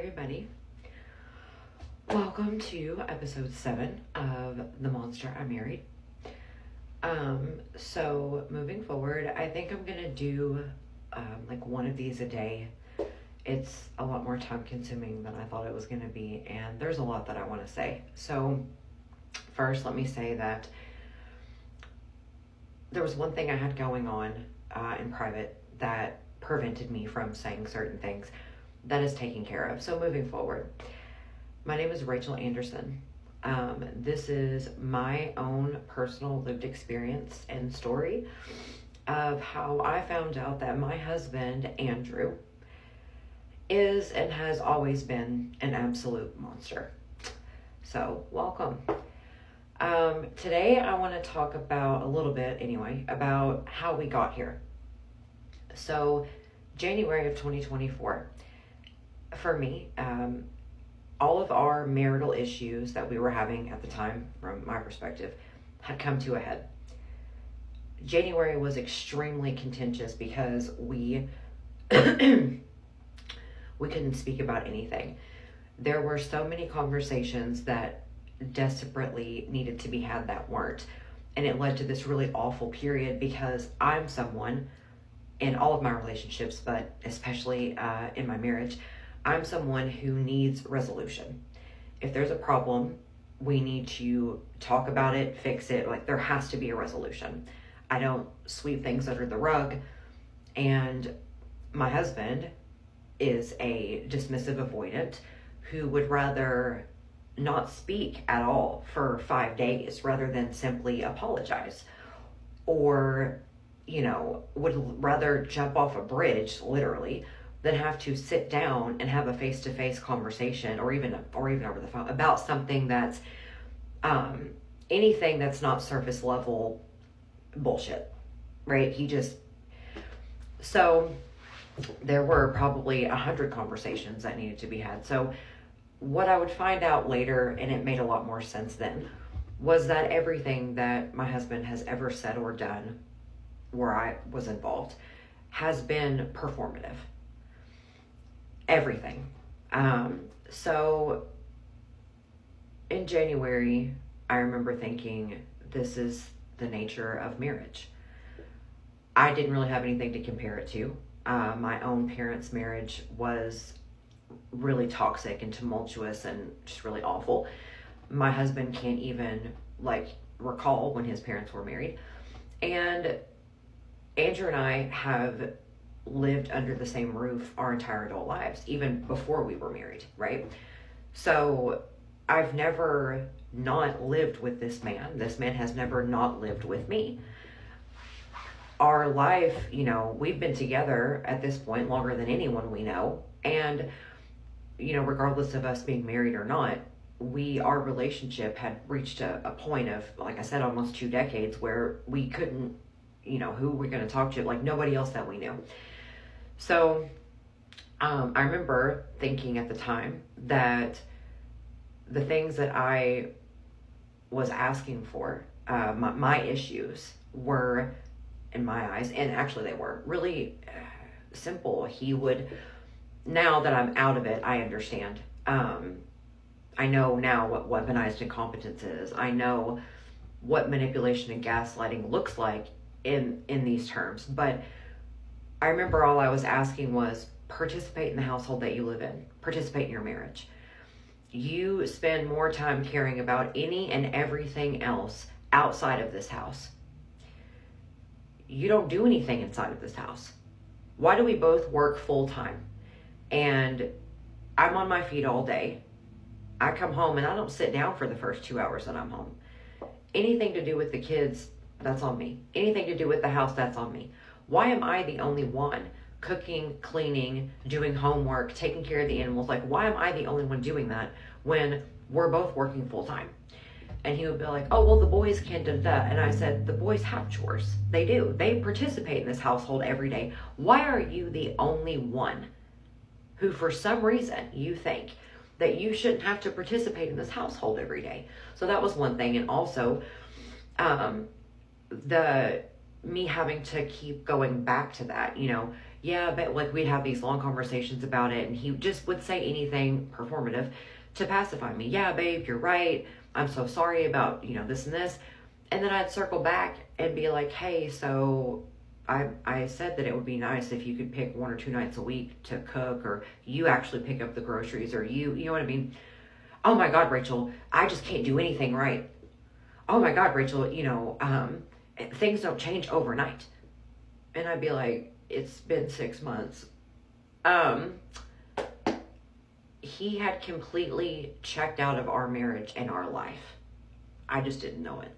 everybody. Welcome to episode 7 of The Monster I Married. So moving forward, I think I'm gonna do like one of these a day. It's a lot more time consuming than I thought it was gonna be, and there's a lot that I want to say. So first, let me say that there was one thing I had going on in private that prevented me from saying certain things. That is taken care of. So moving forward, my name is Rachel Anderson. This is my own personal lived experience and story of how I found out that my husband, Andrew, is and has always been an absolute monster. So welcome. Today I want to talk about a little bit anyway about how we got here. So January of 2024, for me, all of our marital issues that we were having at the time, from my perspective, had come to a head. January was extremely contentious because we couldn't speak about anything. There were so many conversations that desperately needed to be had that weren't. And it led to this really awful period because I'm someone, in all of my relationships, but especially in my marriage, I'm someone who needs resolution. If there's a problem, we need to talk about it, fix it. Like, there has to be a resolution. I don't sweep things under the rug. And my husband is a dismissive avoidant who would rather not speak at all for 5 days rather than simply apologize, or, would rather jump off a bridge, literally, than have to sit down and have a face-to-face conversation or even over the phone about something that's anything that's not surface level bullshit, right? So there were probably 100 conversations that needed to be had. So what I would find out later, and it made a lot more sense then, was that everything that my husband has ever said or done where I was involved has been performative. Everything. So in January, I remember thinking, this is the nature of marriage. I didn't really have anything to compare it to. My own parents' marriage was really toxic and tumultuous and just really awful. My husband can't even recall when his parents were married. And Andrew and I have lived under the same roof our entire adult lives, even before we were married, right? So I've never not lived with this man. This man has never not lived with me. Our life, we've been together at this point longer than anyone we know. And, regardless of us being married or not, our relationship had reached a point of, like I said, almost 2 decades where we couldn't, who we're going to talk to, like nobody else that we knew. So I remember thinking at the time that the things that I was asking for, my issues were, in my eyes, and actually they were, really simple. Now that I'm out of it, I understand. I know now what weaponized incompetence is. I know what manipulation and gaslighting looks like in these terms. But I remember all I was asking was, participate in the household that you live in. Participate in your marriage. You spend more time caring about any and everything else outside of this house. You don't do anything inside of this house. Why do we both work full time? And I'm on my feet all day. I come home and I don't sit down for the first 2 hours that I'm home. Anything to do with the kids, that's on me. Anything to do with the house, that's on me. Why am I the only one cooking, cleaning, doing homework, taking care of the animals? Why am I the only one doing that when we're both working full time? And he would be like, oh, well, the boys can't do that. And I said, the boys have chores. They do. They participate in this household every day. Why are you the only one who, for some reason, you think that you shouldn't have to participate in this household every day? So that was one thing. And also, me having to keep going back to that, yeah, but like we'd have these long conversations about it, and he just would say anything performative to pacify me. Yeah, babe, you're right. I'm so sorry about, this and this. And then I'd circle back and be like, hey, so I said that it would be nice if you could pick 1 or 2 nights a week to cook, or you actually pick up the groceries, or you know what I mean? Oh my God, Rachel, I just can't do anything right. Oh my God, Rachel, things don't change overnight. And I'd be like, it's been 6 months. Um, he had completely checked out of our marriage and our life. I just didn't know it.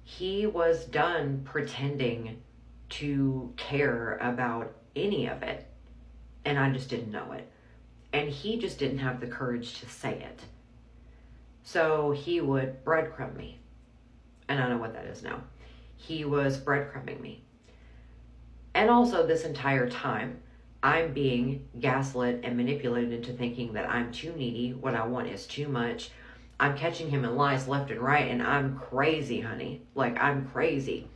He was done pretending to care about any of it, and I just didn't know it. And he just didn't have the courage to say it. So he would breadcrumb me. And I know what that is now. He was breadcrumbing me. And also, this entire time, I'm being gaslit and manipulated into thinking that I'm too needy. What I want is too much. I'm catching him in lies left and right, and I'm crazy, honey. Like, I'm crazy.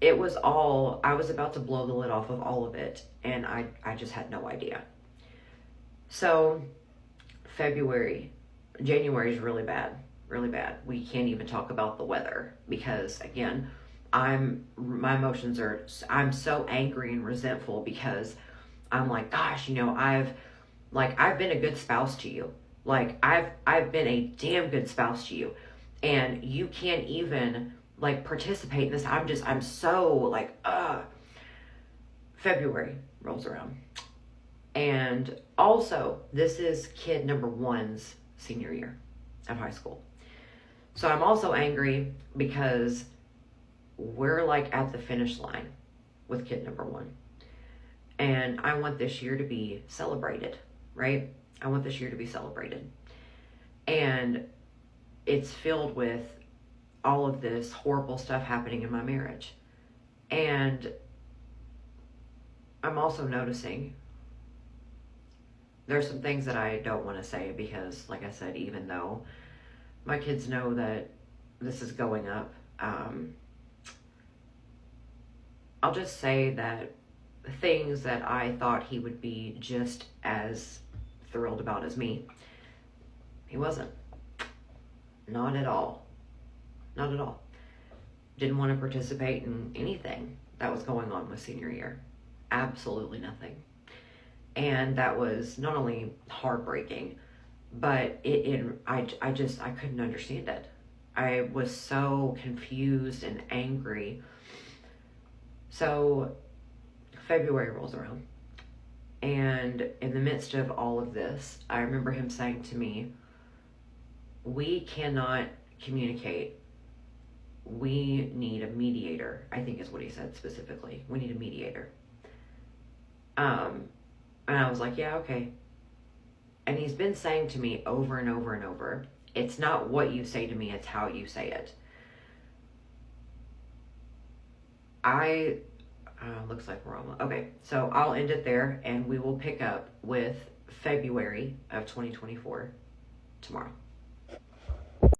It was all, I was about to blow the lid off of all of it, and I just had no idea. So, January is really bad, really bad. We can't even talk about the weather because, again, my emotions are, I'm so angry and resentful because I'm like, gosh, I've been a good spouse to you. Like, I've been a damn good spouse to you, and you can't even participate in this. I'm so February rolls around. And also, this is kid number one's senior year of high school. So I'm also angry because we're at the finish line with kid number one. And I want this year to be celebrated, right? I want this year to be celebrated. And it's filled with all of this horrible stuff happening in my marriage. And I'm also noticing there's some things that I don't want to say because, like I said, even though my kids know that this is going up, I'll just say that things that I thought he would be just as thrilled about as me, he wasn't. Not at all. Not at all. Didn't want to participate in anything that was going on with senior year. Absolutely nothing. And that was not only heartbreaking, but I couldn't understand it. I was so confused and angry. So February rolls around. And in the midst of all of this, I remember him saying to me, we cannot communicate. We need a mediator, I think is what he said specifically. We need a mediator. And I was like, yeah, okay. And he's been saying to me over and over and over, it's not what you say to me, it's how you say it. Looks like we're almost, okay. So I'll end it there and we will pick up with February of 2024 tomorrow.